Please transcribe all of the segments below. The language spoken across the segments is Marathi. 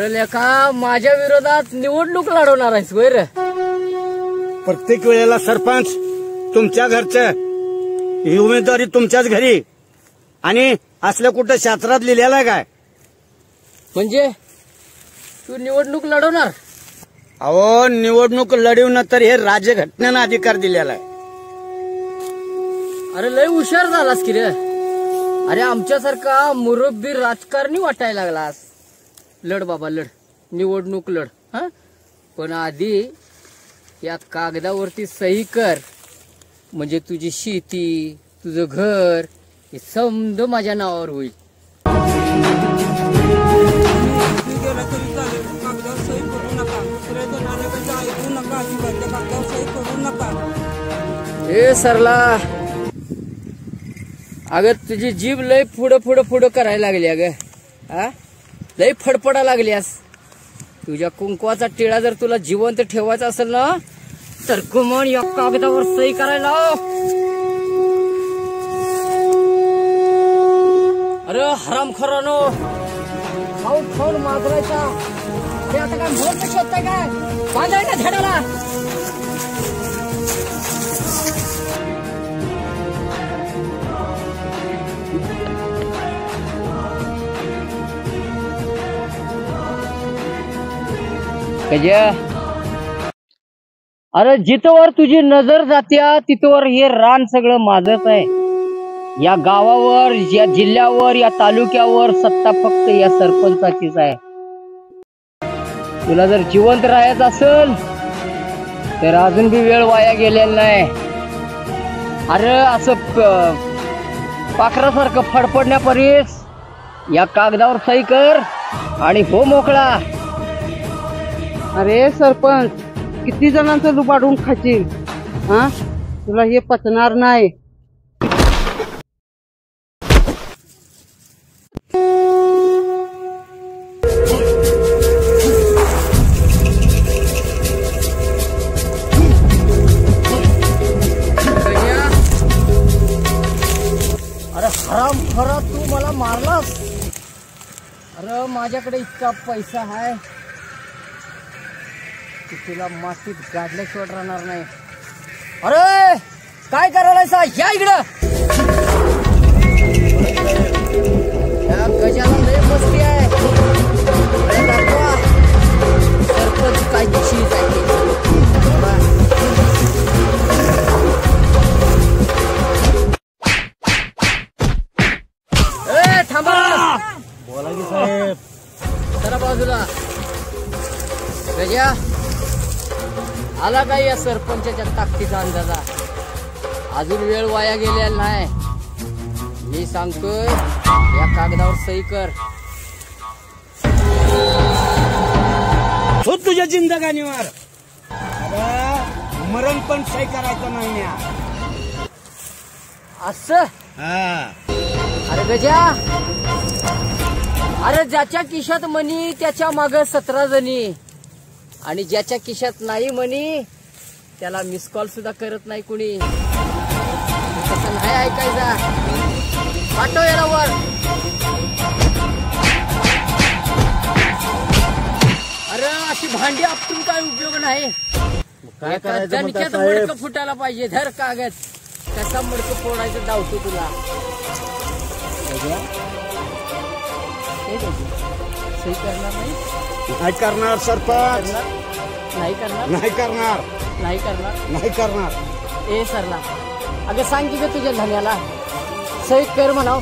अरे लेका माझ्या विरोधात निवडणूक लढवणार आहेस होय रे? प्रत्येक वेळेला सरपंच तुमच्या घरचं ही उमेदवारी तुमच्याच घरी आणि असल्या कुठं शास्त्रात लिहिलेलं आहे काय? म्हणजे तू निवडणूक लढवणार? अहो निवडणूक लढवणं तर हे राज्यघटनेनं अधिकार दिलेला आहे. अरे लय हुशार झालास की रे. अरे आमच्यासारखा मुरब्बी राजकारणी वाटायला लागलास. लढ बाबा लढ, निवडणूक लढ. हा पण आधी या कागदावरती सही कर, म्हणजे तुझी शेती तुझं घर हे समज माझ्या नावावर होईल. ए सरला, अगं तुझी जीभ लय पुढं पुढं पुढं करायला लागली. अगं हा लय फडफडा लागलीस. तुझ्या कुंकवाचा टिळा जर तुला जिवंत ठेवायचा असेल ना तर कुमण या कागदावर सही करायला. अरे हरामखोरानो, खाऊन खाऊन माजरायचा. अरे आता काय मोठ शोधताय काय? बांधाय का झाडाला? अरे जिथवर तुझी नजर जात्या तिथवर हे रान सगळं माझच आहे. या गावावर, या जिल्ह्यावर, या तालुक्यावर सत्ता फक्त या सरपंचाचीच आहे. तुला जर जिवंत राहायचं असेल तर अजून बी वेळ वाया गेलेला नाही. अरे असं पाखरासारखं फडफडण्यापरीस या कागदावर सही कर आणि हो मोकळा. अरे सरपंच, किती जणांचं लुबाडून खाशील? हा तुला हे पचणार नाही. अरे हराम खरा तू मला मारलास. अरे माझ्याकडे इतका पैसा आहे की तुला मातीत गाडल्याशिवाय राहणार नाही. अरे काय करायला या इकडं. या गजाला लय मस्ती आहे. अरे दाखवा सरपंच काय चीज आहे. ए थांबा. बोला की साहेब. जरा बाजूला. गजा आला काय या सरपंचाच्या ताकदीचा अंदाजा? अजून वेळ वाया गेलेला नाही. मी सांगतोय या कागदावर सही कर. हो तुझ्या जिंदगानीवर मरण पण सही करायचं नाही. असं हा अरे गजा, अरे ज्याच्या खिशात मनी त्याच्या माग 17 जणी आणि ज्याच्या खिशात नाही मनी त्याला मिस कॉल सुद्धा करत नाही कुणी. तसं नाही ऐकायचा. पाठव याला वर. अरे अशी भांडी आपटून काय उपयोग नाही. दणक्यात मडकं फुटायला पाहिजे. धर कागद, त्याचा मडकं फोडायचं धावतो तुला. सही करणार नाही? नाही करणार सरपंच. नाही करणार. नाही करणार. नाही करणार. नाही करणार. ए सरला, अगं सांग की ग तुझ्या धन्याला सही कर म्हणाव.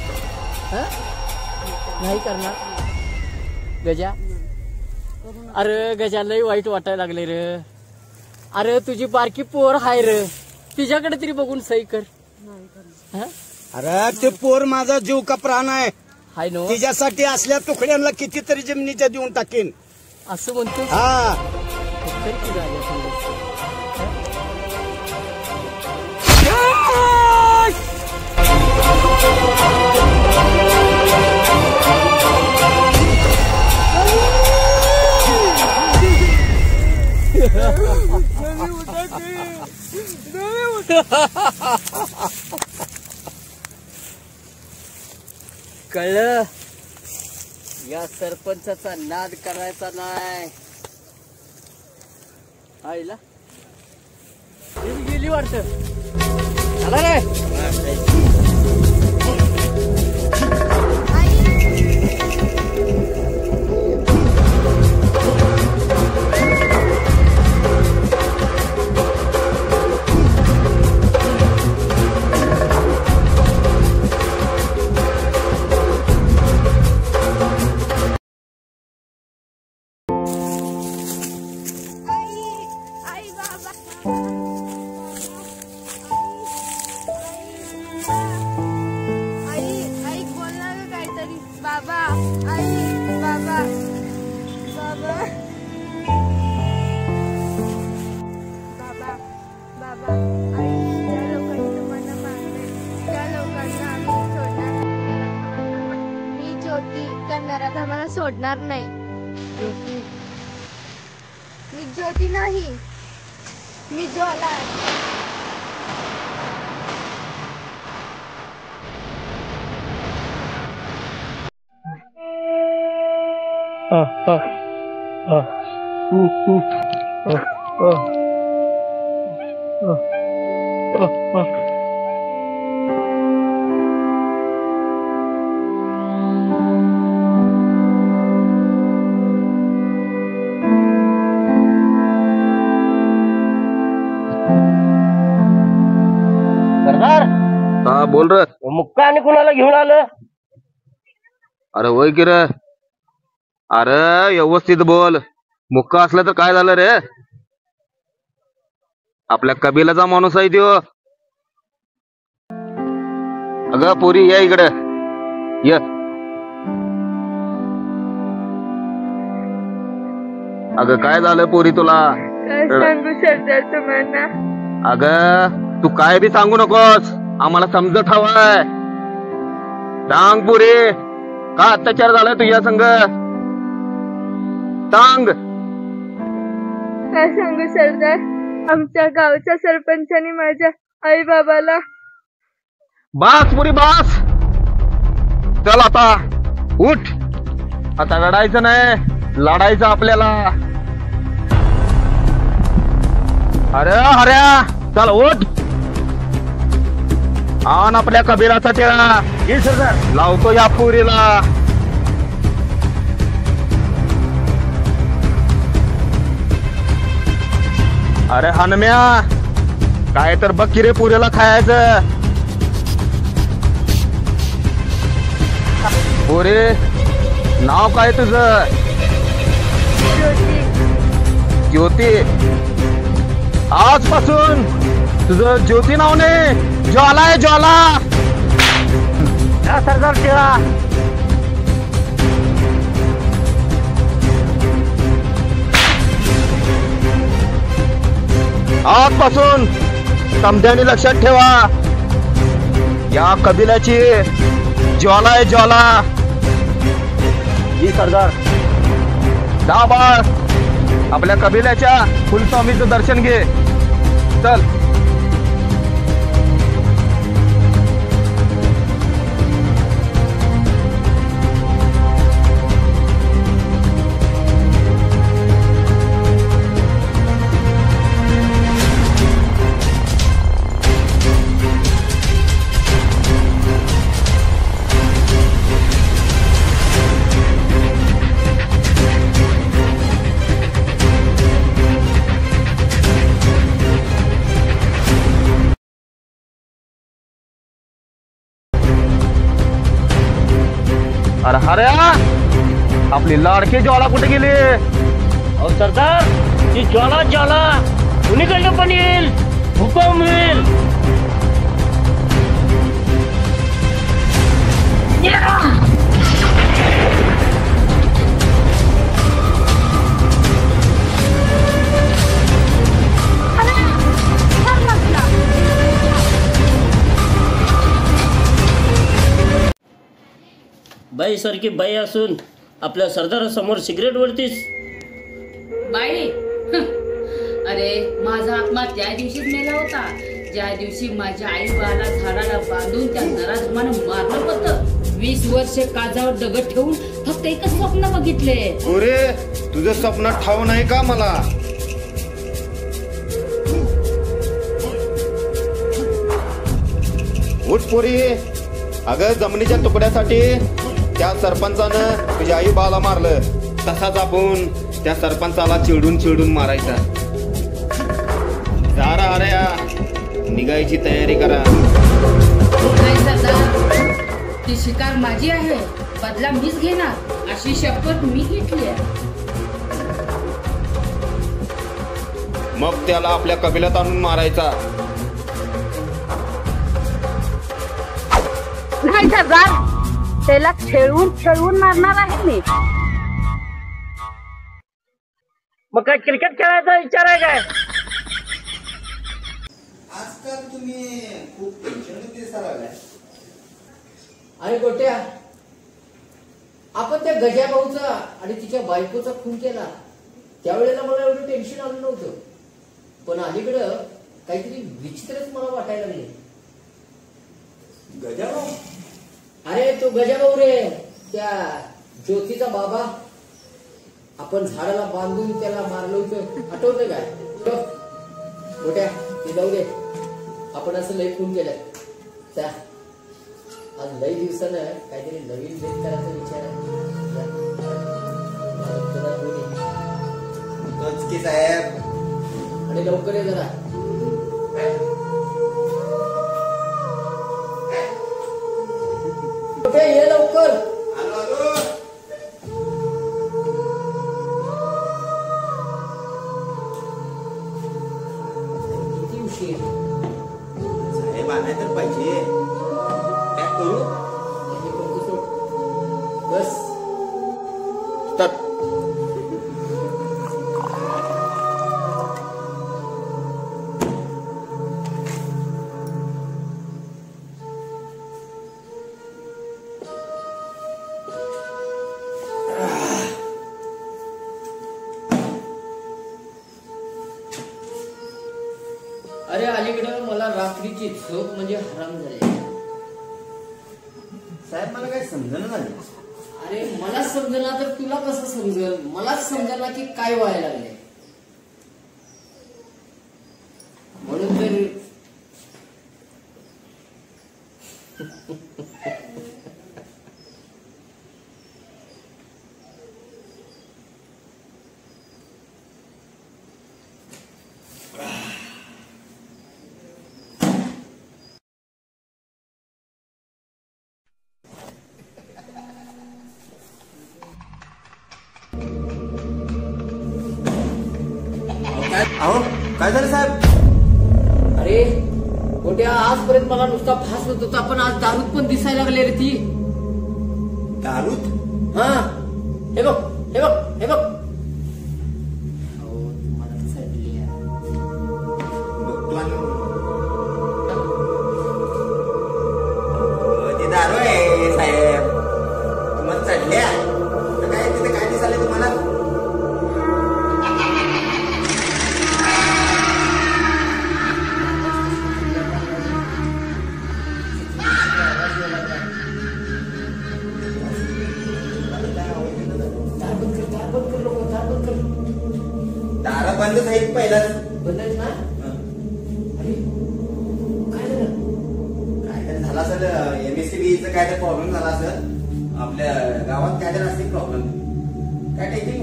नाही करणार. गजा, अरे गजा लय वाईट वाटायला लागले रे. अरे तुझी बारकी पोर हाय रे, तिच्याकडे तरी बघून सही कर. अरे ते पोर माझा जीव का प्राण आहे. हाय नो. तिच्यासाठी असल्या तुकड्यांना कितीतरी जमिनीच्या देऊन टाकीन. असं म्हणतो. हा कळलं? या सरपंचाचा नाद करायचा नाही. आईला गेली वाटत. चला रे. आम्हाला सोडणार नाही. मी ज्योती नाही, मी ज्वाला आहे. हा बोल रे. मुक्का आणि कुणाला घेऊन आलं? अरे होय की रे. अरे व्यवस्थित बोल. मुक्का असला तर काय झालं रे? आपल्या कबिलाचा माणूस आहे त्यो. अगं पोरी ये इकडे ये. अगं काय झालं पोरी तुला? काय सांगू सरदार तुम्हाला? अगं तू काय बी सांगू नकोस, आम्हाला समजत हवंय. सांग पुरे, का अत्याचार झालाय तुझ्या संग? सांग. काय सांगू सरदार? आमच्या गावच्या सरपंचाने माझ्या आई बाबाला. बास पुरी बास. चल आता उठ. आता रडायचं नाही, लढायचं आपल्याला. अरे हऱ्या चल उठ. आण आपल्या कबिलाचा टेळा. लावतो या पुरीला. अरे हनम्या काय तर बघ की रे पुरीला खायचं. पुरे नाव काय तुझं? ज्योती. ज्योती. आजपासून तुझं ज्योती नाव नाही, ज्वाला आहे ज्वाला. सरदार टेळा. आजपासून समध्याने लक्षात ठेवा, या कबिलाची ज्वाला आहे ज्वाला. ही सरदार जा बाळ, आपल्या कबिलाच्या कुलस्वामीचं दर्शन घे. चल. अरे हऱ्या, आपली लाडकी ज्वाला कुठे गेली? अहो सरदार, ती ज्वाला ज्वाला कुणीकडनं पण येईल, हुकूम होईल. बाई सारखी बाई असून आपल्या सरदारासमोर सिगरेट वरतीस. बाई अरे माझा आत्मा त्या दिवशीच मेला होता ज्या दिवशी माझ्या आई बाला झाडाला बांधून त्या नराधमानं मारलं होतं. 20 वर्ष काजावर दगड ठेवून फक्त एकच स्वप्न बघितले. अरे तुझं स्वप्न ठाव नाही का मला? उठ पोरी. अगं जमिनीच्या तुकड्यासाठी त्या सरपंचानं तुझ्या आई बाला मारलं, तसाच आपण त्या सरपंचाला चिडून चिडून मारायचा. जारा अरे निघायची तयारी करा. नाही सरदार, ती शिकार माझी आहे, बदला मीच घेणार अशी शपथ मी घेतली आहे. मग त्याला आपल्या कबिलात आणून मारायचा. नाही सरदार, त्याला खेळवून मारणार आहे मी. मग काय क्रिकेट खेळायचा विचार आहे काय? आजकाल तुम्ही खूप टेन्शन दिसायला लागलाय. अरे गोट्या, आपण त्या गजाभाऊचा आणि तिच्या बायकोचा खून केला त्यावेळेला मला एवढं टेन्शन आलं नव्हतं, पण अलीकडं काहीतरी विचित्रच मला वाटायला लागले. गजाभाऊ? अरे तो गजाभाऊ रे, त्या ज्योतीचा बाबा. आपण झाडाला बांधून त्याला मारलं होतं, आठवतं काय? मोठ्या ते जाऊ दे, आपण असं लय खून केलं. त्या आज लय दिवसानं काहीतरी नवीन भेट करायचा विचार आहे साहेब. आणि लवकर ये जरा. ये लवकर. किती उशीर साहेब आणाय तर पाहिजे. पॅक करू? बस स्टार्ट. अरे अलीकडं मला रात्रीची झोप म्हणजे हराम झाली. साहेब मला काय समजणं झालं. अरे मला समजना तर तुला कसं समजल? मलाच समजना की काय व्हायला लागले. म्हणून तर अहो काय झालं साहेब? अरे गोट्या, आजपर्यंत मला नुसता भास होत होता, पण आज दारूत पण दिसायला लागले रे ती. दारूत? हा, हे बघ हे बघ हे बघ. तुम्हाला चढली आहे. बघतो आणि ते दारू आहे साहेब. तुम्हाला चढल्या तर काय तिथे काय दिसायला तुम्हाला? दारा बंदच आहेत पहिलाच. बंद आहेत ना? अरे काय झालं? काय तरी झाला असेल, MSCBचा काय तरी प्रॉब्लेम झाला असेल आपल्या गावात. काय तरी असते प्रॉब्लेम. काय टेक्निक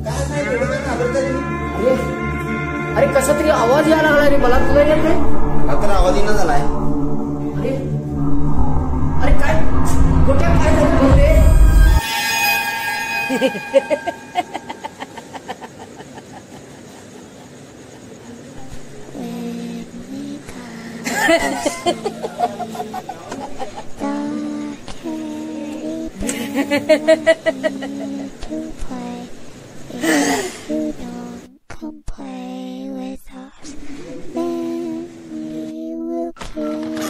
काय साहेब एवढं काय घाबरता तुम्ही? अरे अरे कसा तरी आवाज यायला लागला रे मला. तुला येत नाही? हा तर आवाज येणं झालाय. अरे अरे काय गोट्या, काय झालं बोलते? Come play with us, then we will play.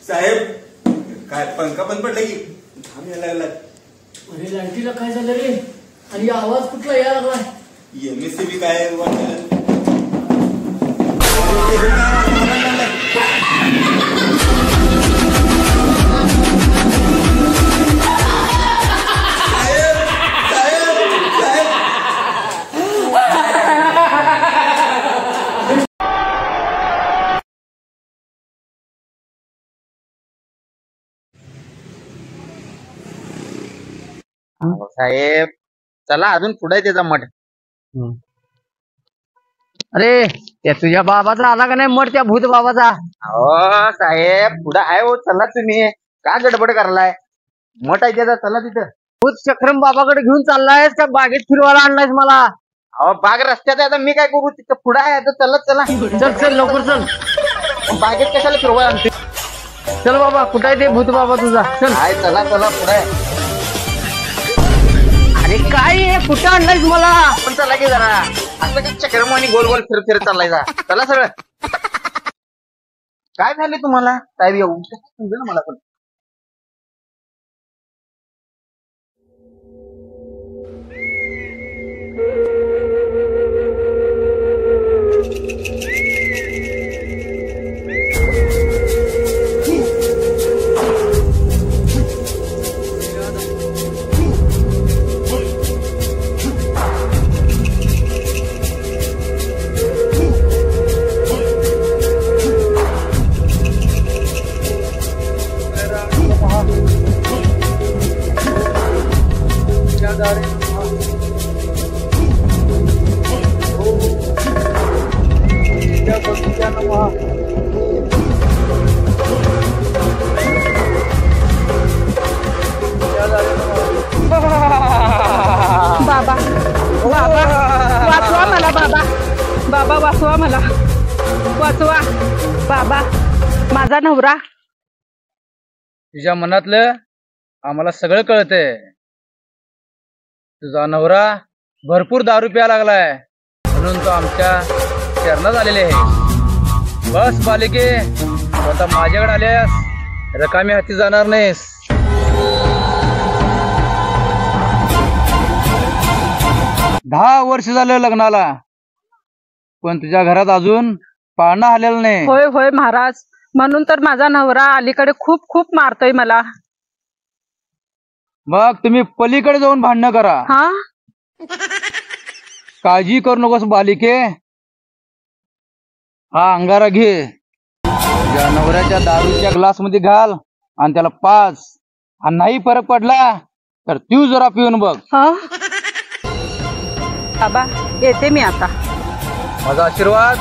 साहेब काय पंखा बंद पडला की घाम यायला लागला. अरे लाईटीला काय झालं रे? आणि आवाज कुठला यायला लागलाय? एमएससीबी काय वाटलं. साहेब चला अजून पुढे त्याचा मठ. अरे त्या तुझ्या बाबाचा आला का नाही मठ, त्या भूत बाबाचा? हो साहेब पुढे आहे हो, चला तुम्ही का गडबड करलाय? मठ आहे त्याचा, चला तिथं. भूत चक्रम बाबाकडे घेऊन चाललायस का बागेत फिरवायला आणलायस मला? अहो बाग रस्त्यात आहे, आता मी काय करू? तिथं पुढे आहे तर चला चला. चल चल लवकर चल. बागेत कशाला फिरवाय आणते? चल बाबा, कुठं आहे ते भूत बाबा तुझा? चल. काय चला चला पुढे. अरे काय आहे, कुठं आणलायस मला? पण चला की जरा असं काय चक्रम आणि गोल गोल फिरत फिरत चाललाय जा. चला सगळं. काय झाले तुम्हाला? साहेब येऊ समजेल ना मला पण. बाबा बाबा वाचवा मला, बाबा बाबा वाचवा मला, वाचवा बाबा, माझा नवरा. तुझ्या मनातलं आम्हाला सगळं कळतंय. तुझा नवरा भरपूर दारू प्यायला लागलाय म्हणून तो आमच्या शरणात आलेले आहे. बस बालिके, आता माझ्याकडे आल्यास रकामी हाती जाणार नाहीस. 10 वर्ष झालं लग्नाला, पण तुझ्या घरात अजून पाळणं आलेलं नाही. होय होय महाराज, म्हणून तर माझा नवरा अलीकडे खूप खूप मारतोय मला. मग तुम्ही पलीकडे जाऊन भांडणं करा. हा, काळजी करू नकोस बालिके. हा अंगारा घे, तुझ्या नवऱ्याच्या दारूच्या ग्लास मध्ये घाल आणि त्याला पाच. आणि नाही फरक पडला तर तू जरा पिऊन बघ. हा बाबा, येते मी आता. माझा आशीर्वाद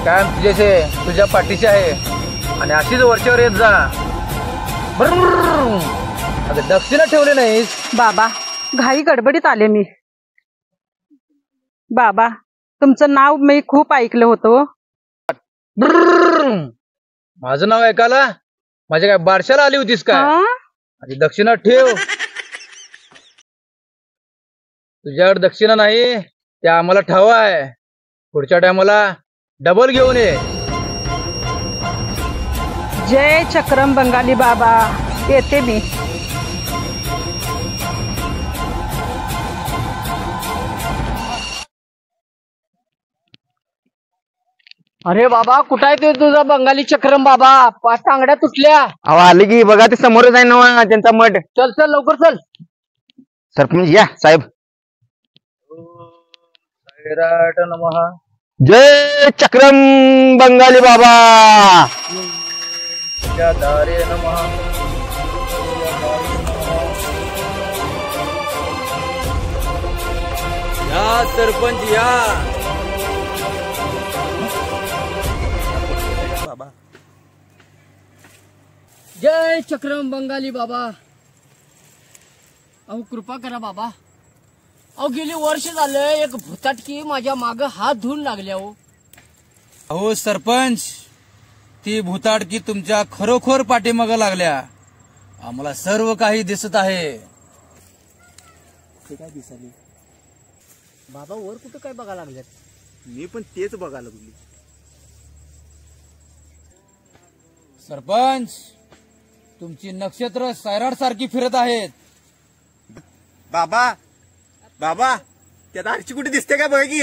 कायम तुझ्या पाठीशी आहे आणि अशीच वरच्यावर येत जा. बरोबर. दक्षिणा ठेवले नाहीस. बाबा, घाई गडबडीत आले मी. बाबा, तुमचं नाव मी खूप ऐकलं होतं. माझं नाव ऐकायला माझ्या काय बारशाला आली होतीस काय? आणि दक्षिणा ठेव. तुझ्याकडे दक्षिणा नाही, ते आम्हाला ठाव आहे. पुढच्या टायमाला डबल घेऊन ये. जय चक्रम बंगाली बाबा, येते मी. अरे बाबा, कुठं आहे ते तुझा बंगाली चक्रम बाबा? 5 टांगड्या तुटल्या. अहो आले की बघा, ते समोरच आहे ना त्यांचा मठ. चल चल लवकर चल. सरपंच या साहेब. विराट नमः. जय चक्रम बंगाली बाबा. या दारे नमः. या सरपंच या. जय चक्रम बंगाली बाबा. अहो कृपा करा बाबा. अहो गेली वर्ष झालं एक भुताटकी माझ्या माग हात धुवून लागल्या. अहो सरपंच, ती भुताटकी तुमच्या खरोखर पाठीमाग लागल्या. आम्हाला सर्व काही दिसत आहे. काय दिसाली बाबा वर कुठं काय बघायला लागल्यात? मी पण तेच बघायला लागली. सरपंच, तुमची नक्षत्र सैराट सारखी फिरत आहेत. बाबा बाबा त्यात आरची कुठे दिसते का बघा की.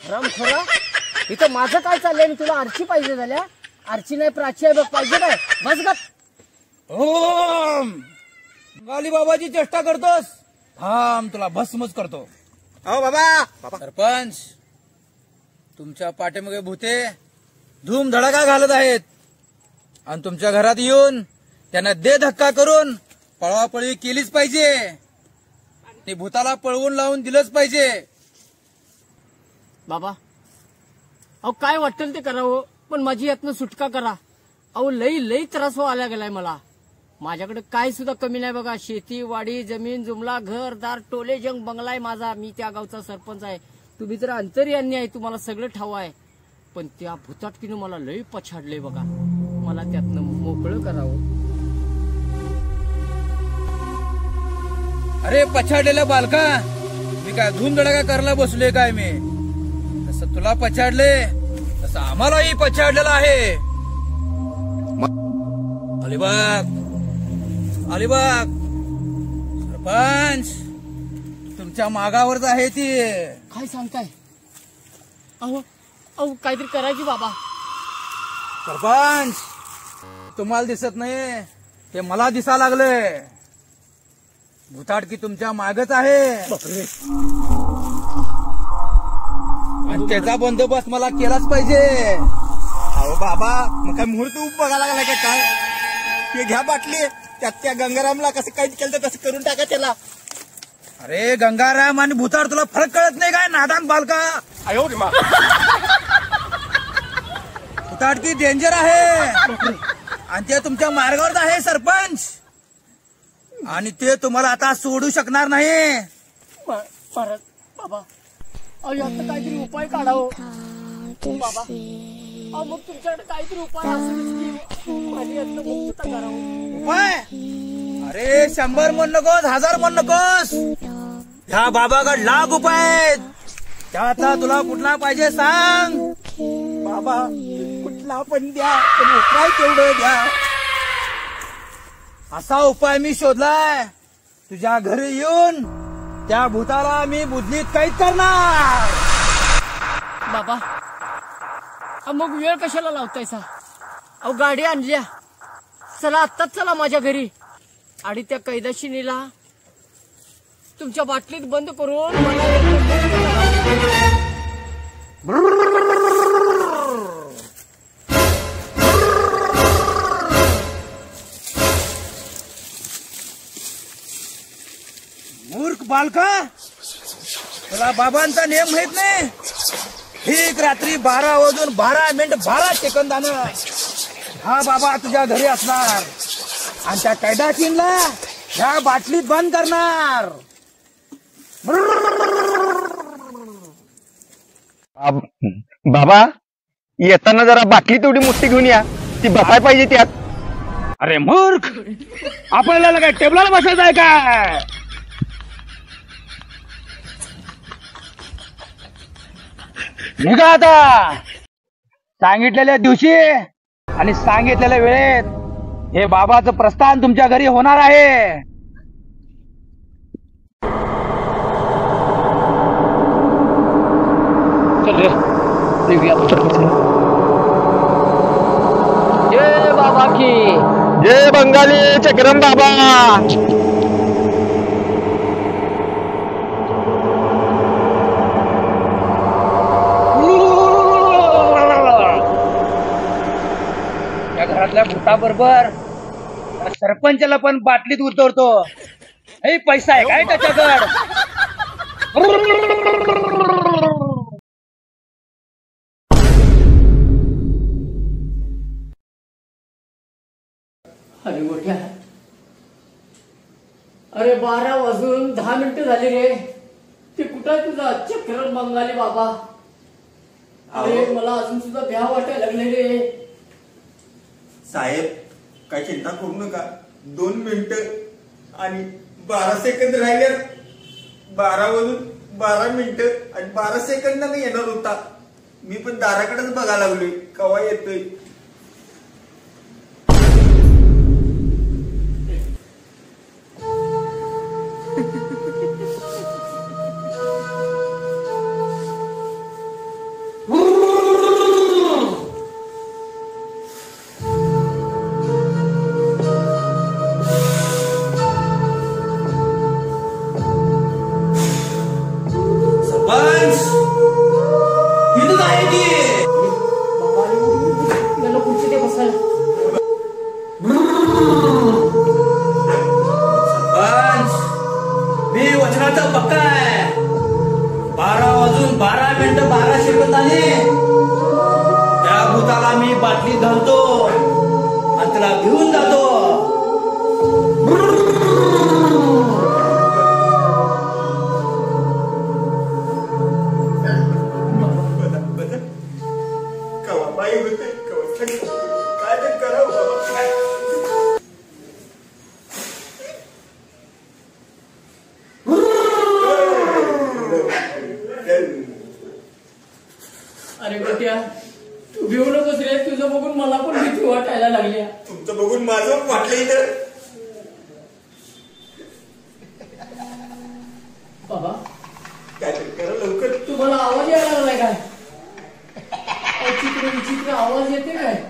राम खरं इथं माझं काय चाललंय. तुला आरची पाहिजे झाल्या. आरची नाही प्राची आहे बघ. पाहिजे काय बस गप. ओम गाली बाबाची चेष्टा करतोस. थांब तुला भस्मच करतो. अहो बाबा सरपंच तुमच्या पाठीमागे भूते धूम धडाका घालत आहेत आणि तुमच्या घरात येऊन त्यांना दे धक्का करून पळवापळी केलीच पाहिजे. ते भूताला पळवून लावून दिलंच पाहिजे. बाबा अहो काय वाटेल ते करावं पण माझी यातनं सुटका करा. अहो लई त्रास व्हायला गेलाय मला. माझ्याकडे काय सुद्धा कमी नाही बघा. शेती वाडी जमीन जुमला घरदार टोले जंग बंगला आहे माझा. मी त्या गावचा सरपंच आहे. तुम्ही तर अंतर्यामी आहे. तुम्हाला सगळं ठाव आहे. पण त्या भुताटकीनं मला लई पछाडले बघा. मला त्यातनं मोकळं करावं. अरे पछाडलेल्या बालका मी काय धूमधडाका करायला बसलोय काय. मी तसं तुला पछाडले तसं आम्हालाही पछाडलेलं आहे. अलिबाग सरपंच तुमच्या मागावरच आहे ती. काय सांगताय. अहो अहो काहीतरी करायची बाबा. सरपंच तुम्हाला दिसत नाही ते मला दिसा लागलंय. भुताटकी तुमच्या मागच आहे आणि त्याचा बंदोबस्त मला केलाच पाहिजे. अहो बाबा मग काय मुहूर्त बघायला लागलाय का काय. ते घ्या बाटली त्यात त्या गंगारामला कसं काही केलं तसं करून टाका त्याला. अरे गंगाराम आणि भुताड तुला फरक कळत नाही काय नादान बालका. भुताटकी डेंजर आहे आणि ते तुमच्या मार्गावर आहे सरपंच. आणि ते तुम्हाला आता सोडू शकणार नाही. परत बाबा अहो यात काहीतरी उपाय काढावं बाबा. अहो मग तुमच्याकडे काहीतरी उपाय असेल की माझी यातनं मुक्त करावं. उपाय अरे 100 म्हण नकोस 1000 म्हण नकोस. ह्या बाबाकडे लाख उपाय आहेत. त्यातला तुला कुठला पाहिजे सांग. बाबा कुठला पण द्या पण उपाय तेवढं द्या. असा उपाय मी शोधलाय. तुझ्या घरी येऊन त्या भूताला मी बुद्धीत कैद करणार. बाबा मग वेळ कशाला लावतायसा. अहो गाडी आणल्या. चला आत्ताच चला माझ्या घरी. आणि त्या कैदाशिनीला तुमच्या बाटलीत बंद करून मूर्ख बालका तुला बाबांचा नियम माहित नाही. ठीक रात्री 12:12:12 हा बाबा तुझ्या घरी असणार आणि त्या कैदाशीनला ह्या बाटलीत बंद करणार. बाबा येताना जरा बाटली तेवढी मोठी घेऊन या. ती बसाय पाहिजे त्यात. अरे मूर्ख आपल्याला काय टेबलाला बसायचं आहे काय. निघा आता. सांगितलेल्या दिवशी आणि सांगितलेल्या वेळेत हे बाबाचं प्रस्थान तुमच्या घरी होणार आहे. जय बाबा की जय बंगाली चक्रम बाबा. या घरातल्या भूताबरोबर सरपंचाला पण बाटलीत उतरतो. हे पैसा आहे काय त्याच्याकडे. अरे मोठ्या अरे 12 वाजून 10 मिनिटं झाली रे. ते कुठं आहे तुझा चक्रम बंगाली बाबा. अरे मला अजून सुद्धा भ्या वाटायला लागले रे. साहेब काय चिंता करू नका. 2 मिनिटं आणि 12 सेकंद राहिले. 12 वाजून 12 मिनिटं आणि 12 सेकंदाने येणार होता. मी पण दाराकडेच बघायला लागलोय कवा येतोय. अजून 12 मिनिटं 12 सेकंदाने त्या भूताला मी बाटलीत घालतो आणि त्याला घेऊन जातो. अरे गोट्या तू भिवू नकोस रे. तुझं बघून मला पण भीती वाटायला लागली. तुमचं बघून माझं वाटलं इथं. बाबा काय करा लवकर. तुम्हाला आवाज यायला लागलाय काय? चित्र विचित्र आवाज येते काय?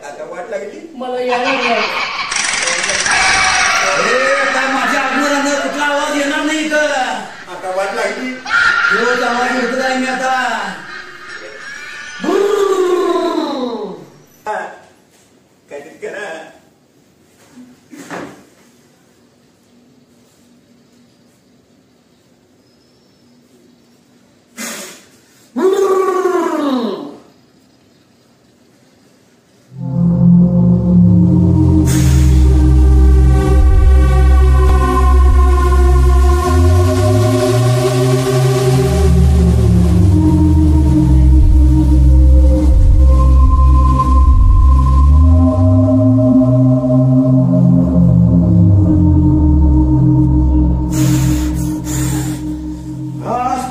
आता वाट लागली. मला यायला लागलाय. आता माझ्या आगमनानं कुठला आवाज येणार नाही इथं. आता वाट लागली. रोज आवाज येत आहे मी आता. काहीतरी करा.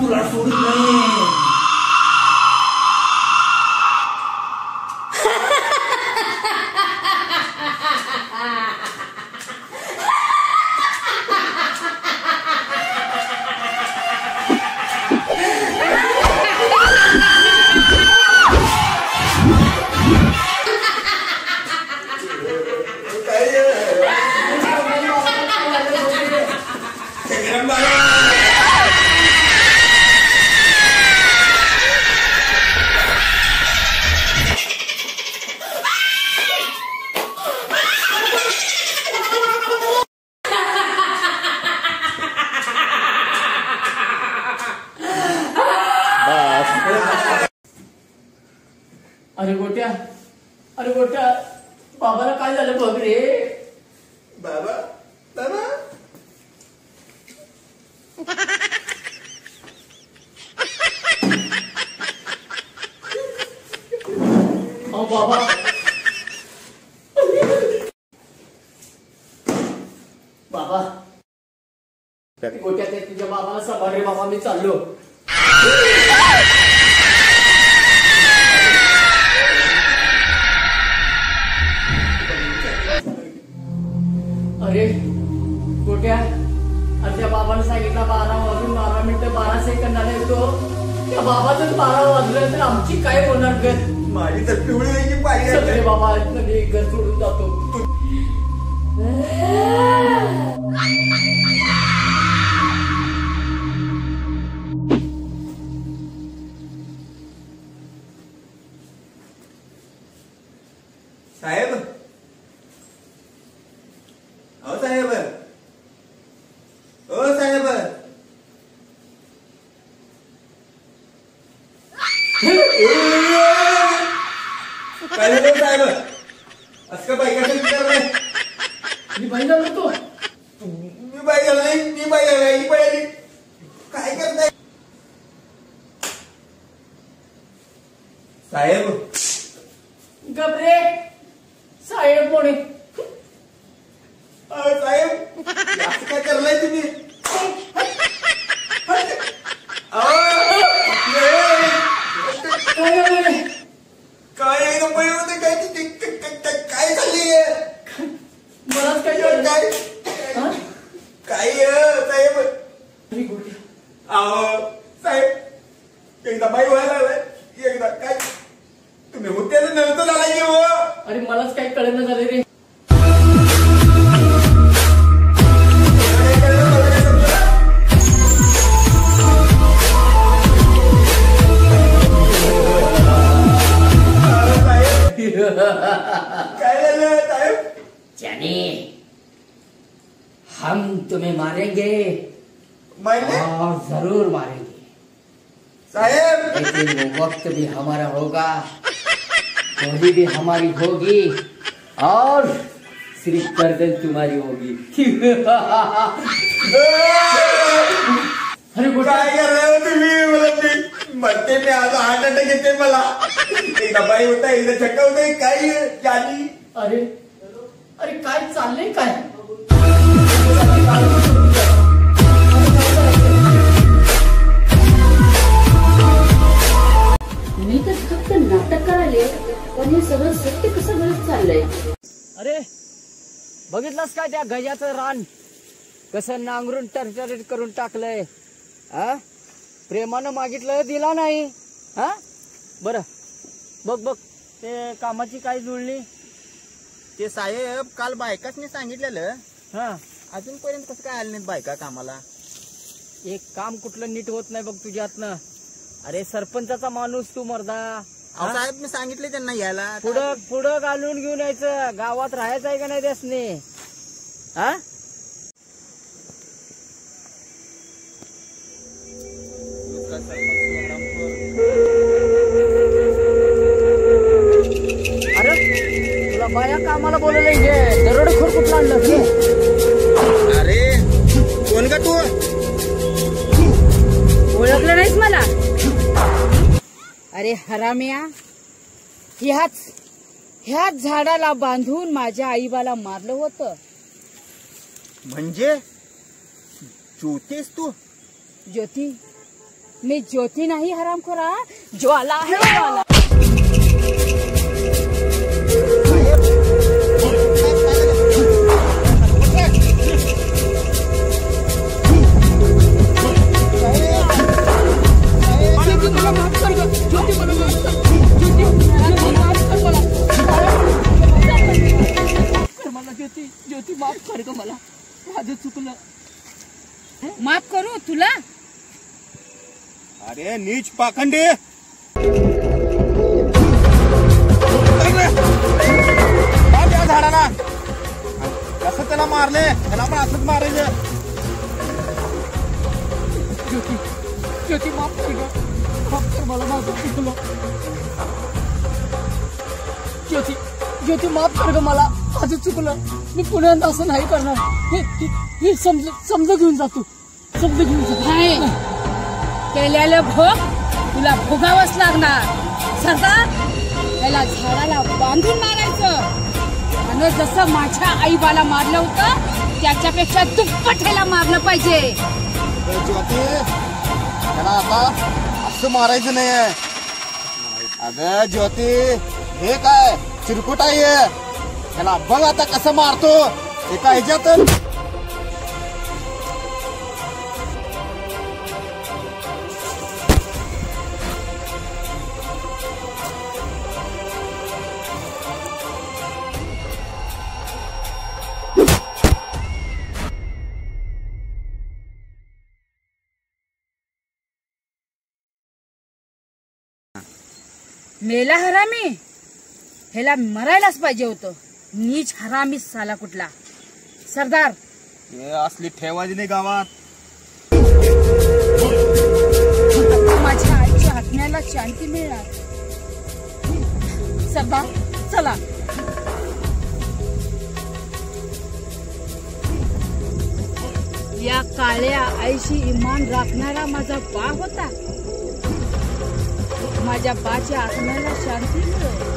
तुला सोडत नाही. अरे गोट्या बाबाला काय झालं बघ रे. बाबा बाबा बाबा बाबा गोट्या ते तुझ्या बाबाला सांभाळ रे बाबा. मी चाललो. अरे गोट्या आणि त्या बाबाने सांगितलं 12 वाजून 12 मिनिटं 12 सेकंदाने येतो. त्या बाबाच 12 वाजलं तर आमची काय होणार ग? माझी तर पिवळी व्हायची पाहिजे. सगळे बाबा घर सोडून जातो. साहेब हो साहेब हो साहेब काय झालं साहेब? असं का बायकाचं विचार नाही. मी बाई झालो तो. मी बाई झाला नाही. मी बाई झाला ही बाई आली. काय करताय साहेब? गबरे साहेब कोणी साहेब असं काय करलाय तुम्ही? काय एकदम बळी होते काय झाली? मलाच काय काय काय साहेब? साहेब एकदा बाई व्हायला लागलाय. एकदा काय तुम्ही होते नव्हतं झाला की हो. अरे मलाच काही कळलं झालं रे. काय झालं साहेब? जाने हम तुम्हें मारेंगे मारले और जरूर मारेंगे. साहेब लेकिन वो वक्त भी हमारा होगा, होली भी हमारी होगी और सिर्फ गर्दन तुम्हारी होगी। अरे काय कर रहे हो तुम्ही? मला म्हणते मी आज हार्ट अटॅक येते मला. एकदा बाई होता एकदा चक्का होता काय जानी. अरे अरे काय चाललंय काय? मी तर फक्त नाटक करायले, पण हे सगळं सत्य कसं गळत चाललंय? अरे बघितलंस काय त्या गजाचं रान कसं नांगरून टरटरीत करून टाकलंय? हा, प्रेमानं मागितलं दिला नाही. हा बरं बघ बघ ते कामाची काय जुळली? ते साहेब काल बायकासनी सांगितलेलं, हा, अजूनपर्यंत कसं काय आले नाहीत बायका कामाला? एक काम कुठलं नीट होत नाही बघ तुझ्यातनं. अरे सरपंचाचा माणूस तू मर्दा. अहो साहेब मी सांगितले त्यांना यायला. पुढं पुढं घालून घेऊन यायचं. गावात राहायचं आहे का नाही त्यासनी? हा, अरे तुला बाया कामाला बोलवलंय हे दरोडेखोर कुठला आणलं? अरे कोण का तू? ओळखलं नाहीस मला? अरे हराम्या, ह्याच झाडाला बांधून माझ्या आईबाला मारलं होतं. म्हणजे ज्योतीस तू? ज्योती? मी ज्योती नाही हरामखोरा, ज्वाला आहे ज्वाला. ज्योती माफ कर ग मला, माझं चुकलं. माफ करू तुला? अरे नीच पाखंडी, त्या झाडाला कसं त्याला मारले? त्याला पण असंच मारायचं. ज्योती ज्योती माफ कर ग, माफ कर मला, माझं चुकलं. ज्योती ज्योती माफ कर ग मला, माझं चुकलं. मी पुन्हा असं नाही करणार. हे समज घेऊन जातो, समज घेऊन जातो. नाही, केलेलं भोग तुला भोगावंच लागणार. सरदार, त्याला झाडाला बांधून मारायचं आणि जसं माझ्या आईबाला मारलं होतं त्याच्यापेक्षा दुप्पट ह्याला मारलं पाहिजे. ज्योती त्याला आता असं मारायचं नाहीये. अगं ज्योती, हे काय चिरकुट आहे? त्याला बघ आता कसं मारतो एका ह्याच्यात. मेला हरामी, ह्याला मरायलाच पाहिजे होतं. नीच हरामी साला कुठला. सरदार, हे असली ठेवायची नाही गावात. माझ्या आईच्या आत्म्याला शांती मिळणार. सरदार चला. या काळ्या आईशी इमान राखणारा माझा बा होता. माझ्या बाच्या आत्म्याला शांती मिळो.